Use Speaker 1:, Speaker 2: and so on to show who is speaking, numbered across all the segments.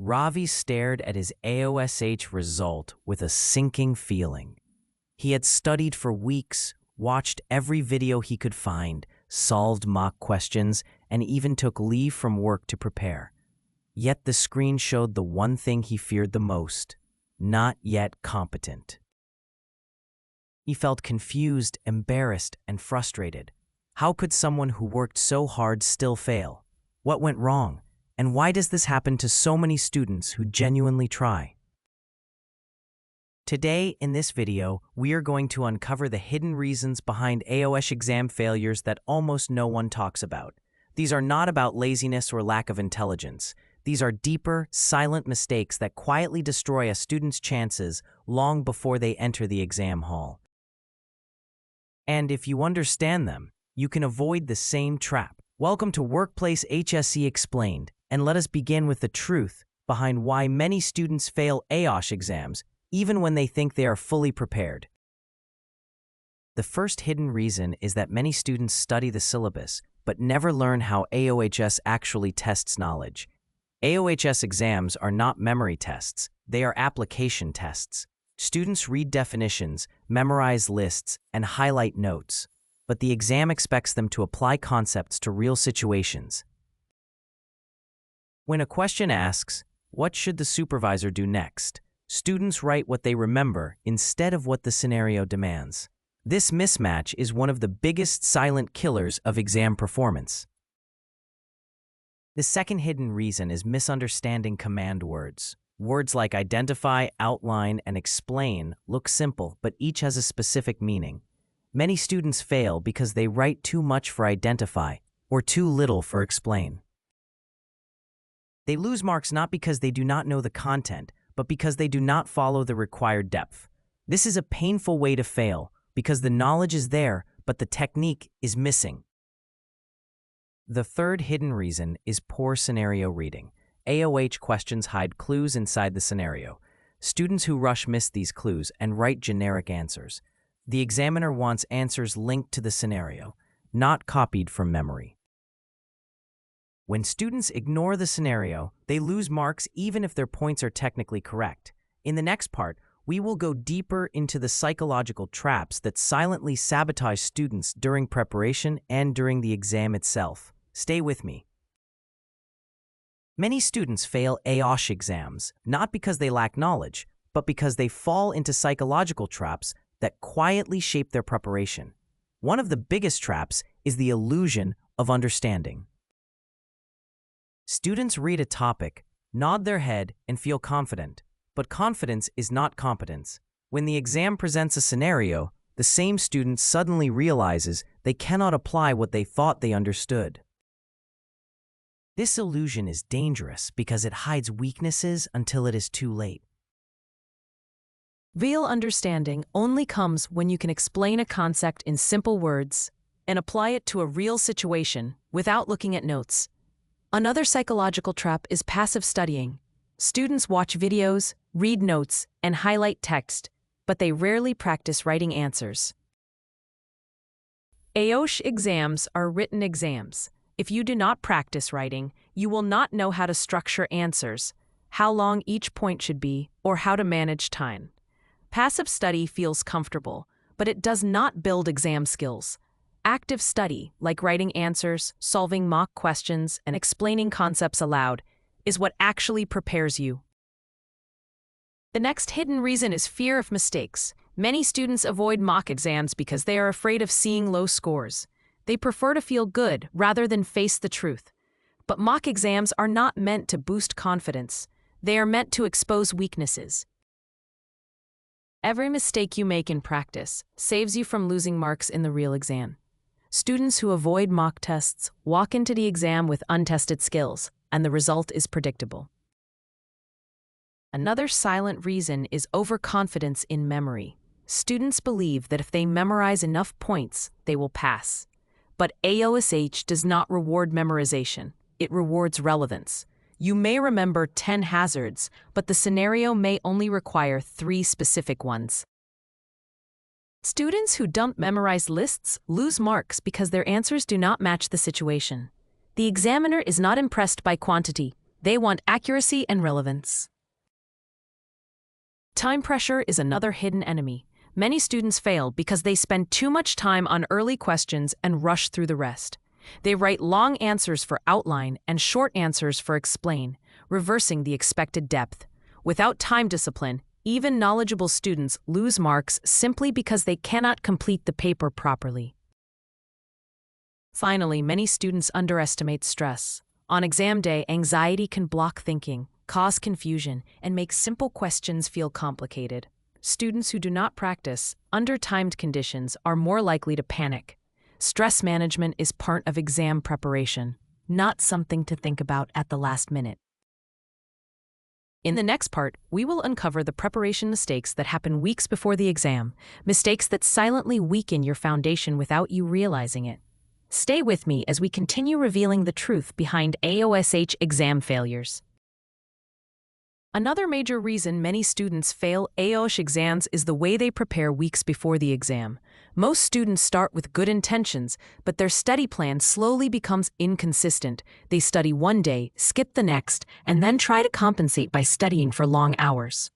Speaker 1: Ravi stared at his AOSH result with a sinking feeling. He had studied for weeks, watched every video he could find, solved mock questions, and even took leave from work to prepare. Yet the screen showed the one thing he feared the most: not yet competent. He felt confused, embarrassed, and frustrated. How could someone who worked so hard still fail? What went wrong? And why does this happen to so many students who genuinely try? Today, in this video, we are going to uncover the hidden reasons behind AOSH exam failures that almost no one talks about. These are not about laziness or lack of intelligence. These are deeper, silent mistakes that quietly destroy a student's chances long before they enter the exam hall. And if you understand them, you can avoid the same trap. Welcome to Workplace HSE Explained, and let us begin with the truth behind why many students fail AOSH exams even when they think they are fully prepared. The first hidden reason is that many students study the syllabus but never learn how AOHS actually tests knowledge. AOHS exams are not memory tests, they are application tests. Students read definitions, memorize lists, and highlight notes, but the exam expects them to apply concepts to real situations. When a question asks, "What should the supervisor do next?" students write what they remember instead of what the scenario demands. This mismatch is one of the biggest silent killers of exam performance. The second hidden reason is misunderstanding command words. Words like identify, outline, and explain look simple, but each has a specific meaning. Many students fail because they write too much for identify or too little for explain. They lose marks not because they do not know the content, but because they do not follow the required depth. This is a painful way to fail because the knowledge is there, but the technique is missing. The third hidden reason is poor scenario reading. AOH questions hide clues inside the scenario. Students who rush miss these clues and write generic answers. The examiner wants answers linked to the scenario, not copied from memory. When students ignore the scenario, they lose marks even if their points are technically correct. In the next part, we will go deeper into the psychological traps that silently sabotage students during preparation and during the exam itself. Stay with me. Many students fail AOSH exams, not because they lack knowledge, but because they fall into psychological traps that quietly shape their preparation. One of the biggest traps is the illusion of understanding. Students read a topic, nod their head, and feel confident. But confidence is not competence. When the exam presents a scenario, the same student suddenly realizes they cannot apply what they thought they understood. This illusion is dangerous because it hides weaknesses until it is too late.
Speaker 2: Real understanding only comes when you can explain a concept in simple words and apply it to a real situation without looking at notes. Another psychological trap is passive studying. Students watch videos, read notes, and highlight text, but they rarely practice writing answers. AOSH exams are written exams. If you do not practice writing, you will not know how to structure answers, how long each point should be, or how to manage time. Passive study feels comfortable, but it does not build exam skills. Active study, like writing answers, solving mock questions, and explaining concepts aloud, is what actually prepares you. The next hidden reason is fear of mistakes. Many students avoid mock exams because they are afraid of seeing low scores. They prefer to feel good rather than face the truth. But mock exams are not meant to boost confidence. They are meant to expose weaknesses. Every mistake you make in practice saves you from losing marks in the real exam. Students who avoid mock tests walk into the exam with untested skills, and the result is predictable. Another silent reason is overconfidence in memory. Students believe that if they memorize enough points, they will pass. But AOSH does not reward memorization. It rewards relevance. You may remember 10 hazards, but the scenario may only require 3 specific ones. Students who don't memorize lists lose marks because their answers do not match the situation. The examiner is not impressed by quantity, They want accuracy and relevance. Time pressure is another hidden enemy. Many students fail because they spend too much time on early questions and rush through the rest. They write long answers for outline and short answers for explain, reversing the expected depth. Without time discipline, even knowledgeable students lose marks simply because they cannot complete the paper properly. Finally, many students underestimate stress. On exam day, anxiety can block thinking, cause confusion, and make simple questions feel complicated. Students who do not practice under timed conditions are more likely to panic. Stress management is part of exam preparation, not something to think about at the last minute. In the next part, we will uncover the preparation mistakes that happen weeks before the exam, mistakes that silently weaken your foundation without you realizing it. Stay with me as we continue revealing the truth behind AOSH exam failures. Another major reason many students fail AOSH exams is the way they prepare weeks before the exam. Most students start with good intentions, but their study plan slowly becomes inconsistent. They study one day, skip the next, and then try to compensate by studying for long hours.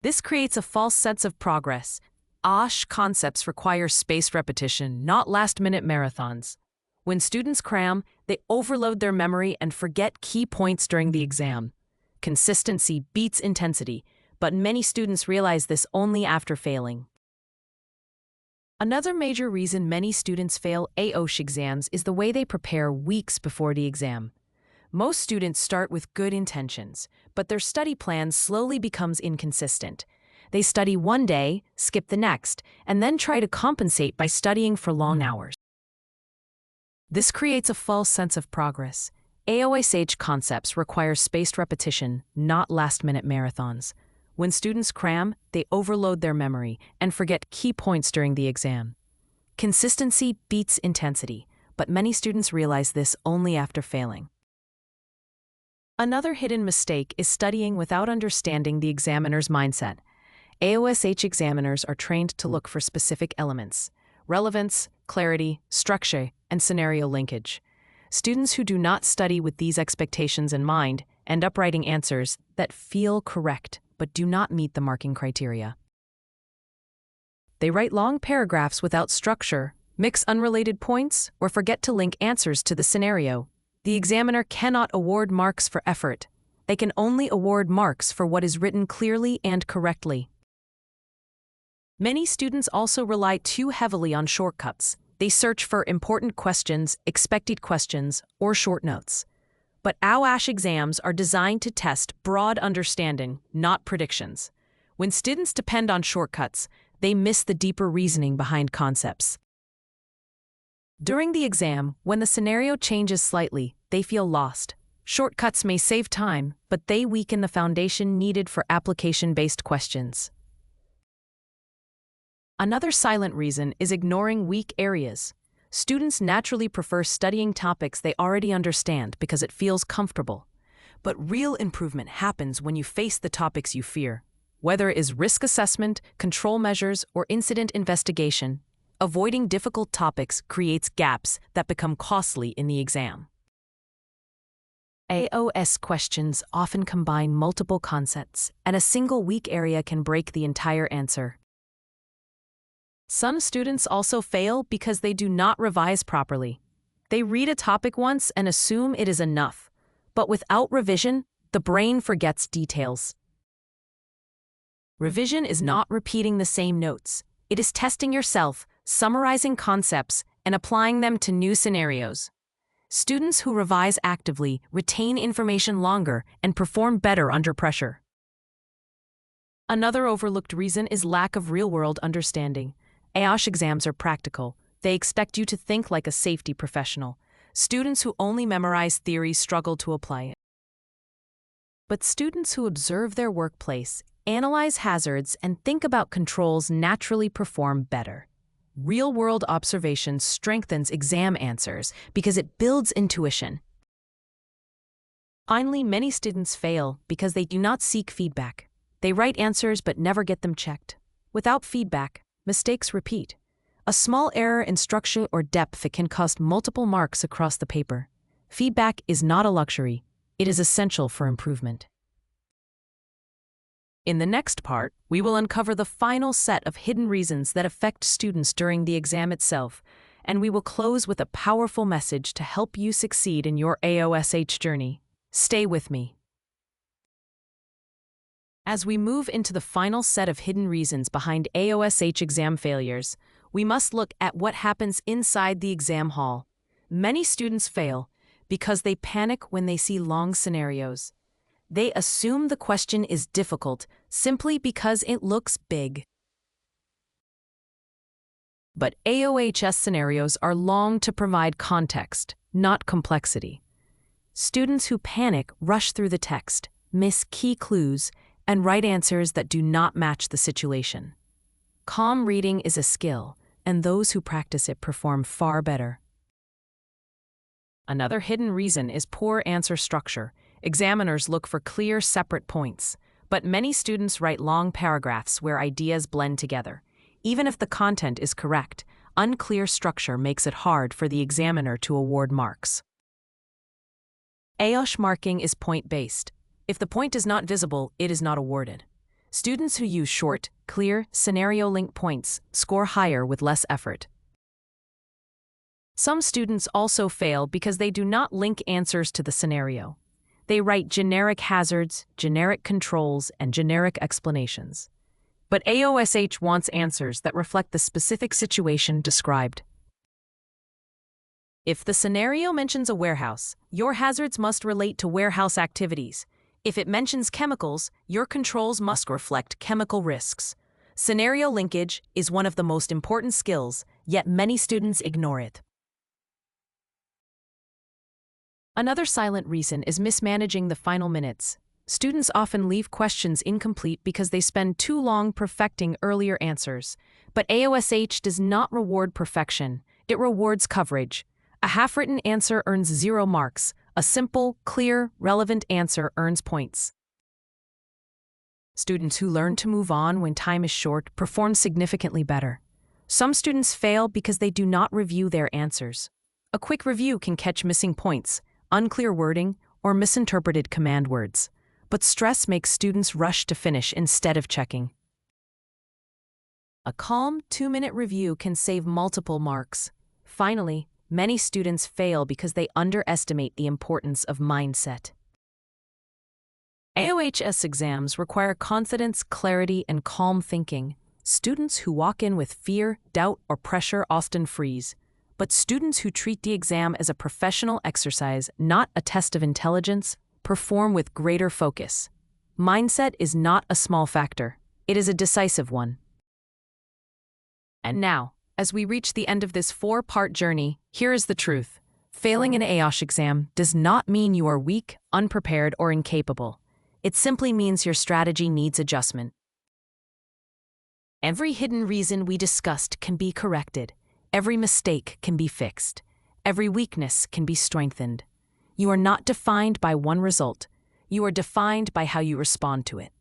Speaker 2: This creates a false sense of progress. AOSH concepts require spaced repetition, not last-minute marathons. When students cram, they overload their memory and forget key points during the exam. Consistency beats intensity, but many students realize this only after failing. Another major reason many students fail AOSH exams is the way they prepare weeks before the exam. Most students start with good intentions, but their study plan slowly becomes inconsistent. They study one day, skip the next, and then try to compensate by studying for long hours. This creates a false sense of progress. AOSH concepts require spaced repetition, not last-minute marathons. When students cram, they overload their memory and forget key points during the exam. Consistency beats intensity, but many students realize this only after failing. Another hidden mistake is studying without understanding the examiner's mindset. AOSH examiners are trained to look for specific elements: relevance, clarity, structure, and scenario linkage. Students who do not study with these expectations in mind end up writing answers that feel correct but do not meet the marking criteria. They write long paragraphs without structure, mix unrelated points, or forget to link answers to the scenario. The examiner cannot award marks for effort. They can only award marks for what is written clearly and correctly. Many students also rely too heavily on shortcuts. They search for important questions, expected questions, or short notes. But AOSH exams are designed to test broad understanding, not predictions. When students depend on shortcuts, they miss the deeper reasoning behind concepts. During the exam, when the scenario changes slightly, they feel lost. Shortcuts may save time, but they weaken the foundation needed for application-based questions. Another silent reason is ignoring weak areas. Students naturally prefer studying topics they already understand because it feels comfortable. But real improvement happens when you face the topics you fear. Whether it is risk assessment, control measures, or incident investigation, avoiding difficult topics creates gaps that become costly in the exam. AOS questions often combine multiple concepts, and a single weak area can break the entire answer. Some students also fail because they do not revise properly. They read a topic once and assume it is enough, but without revision, the brain forgets details. Revision is not repeating the same notes. It is testing yourself, summarizing concepts, and applying them to new scenarios. Students who revise actively retain information longer and perform better under pressure. Another overlooked reason is lack of real-world understanding. AOSH exams are practical. They expect you to think like a safety professional. Students who only memorize theory struggle to apply it. But students who observe their workplace, analyze hazards, and think about controls naturally perform better. Real-world observation strengthens exam answers because it builds intuition. Finally, many students fail because they do not seek feedback. They write answers but never get them checked. Without feedback, mistakes repeat. A small error in structure or depth can cost multiple marks across the paper. Feedback is not a luxury, it is essential for improvement. In the next part, we will uncover the final set of hidden reasons that affect students during the exam itself, and we will close with a powerful message to help you succeed in your AOSH journey. Stay with me. As we move into the final set of hidden reasons behind AOSH exam failures, we must look at what happens inside the exam hall. Many students fail because they panic when they see long scenarios. They assume the question is difficult simply because it looks big. But AOHS scenarios are long to provide context, not complexity. Students who panic rush through the text, miss key clues, and write answers that do not match the situation. Calm reading is a skill, and those who practice it perform far better. Another hidden reason is poor answer structure. Examiners look for clear, separate points, but many students write long paragraphs where ideas blend together. Even if the content is correct, unclear structure makes it hard for the examiner to award marks. AOSH marking is point-based. If the point is not visible, it is not awarded. Students who use short, clear, scenario-linked points score higher with less effort. Some students also fail because they do not link answers to the scenario. They write generic hazards, generic controls, and generic explanations. But AOSH wants answers that reflect the specific situation described. If the scenario mentions a warehouse, your hazards must relate to warehouse activities. If it mentions chemicals, your controls must reflect chemical risks. Scenario linkage is one of the most important skills, yet many students ignore it. Another silent reason is mismanaging the final minutes. Students often leave questions incomplete because they spend too long perfecting earlier answers. But AOSH does not reward perfection, it rewards coverage. A half-written answer earns 0 marks. A simple, clear, relevant answer earns points. Students who learn to move on when time is short perform significantly better. Some students fail because they do not review their answers. A quick review can catch missing points, unclear wording, or misinterpreted command words. But stress makes students rush to finish instead of checking. A calm 2-minute review can save multiple marks. Finally, many students fail because they underestimate the importance of mindset. AOHS exams require confidence, clarity, and calm thinking. Students who walk in with fear, doubt, or pressure often freeze. But students who treat the exam as a professional exercise, not a test of intelligence, perform with greater focus. Mindset is not a small factor. It is a decisive one. And now, as we reach the end of this 4-part journey, here is the truth. Failing an AOSH exam does not mean you are weak, unprepared, or incapable. It simply means your strategy needs adjustment. Every hidden reason we discussed can be corrected. Every mistake can be fixed. Every weakness can be strengthened. You are not defined by one result. You are defined by how you respond to it.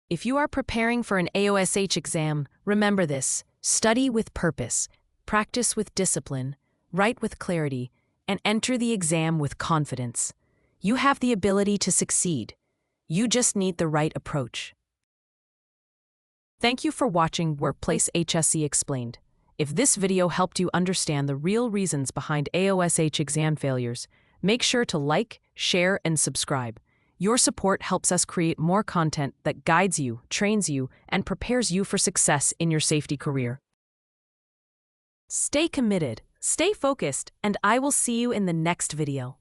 Speaker 2: If you are preparing for an AOSH exam, remember this: study with purpose, practice with discipline, write with clarity, and enter the exam with confidence. You have the ability to succeed. You just need the right approach. Thank you for watching Workplace HSE Explained. If this video helped you understand the real reasons behind AOSH exam failures, make sure to like, share, and subscribe. Your support helps us create more content that guides you, trains you, and prepares you for success in your safety career. Stay committed, stay focused, and I will see you in the next video.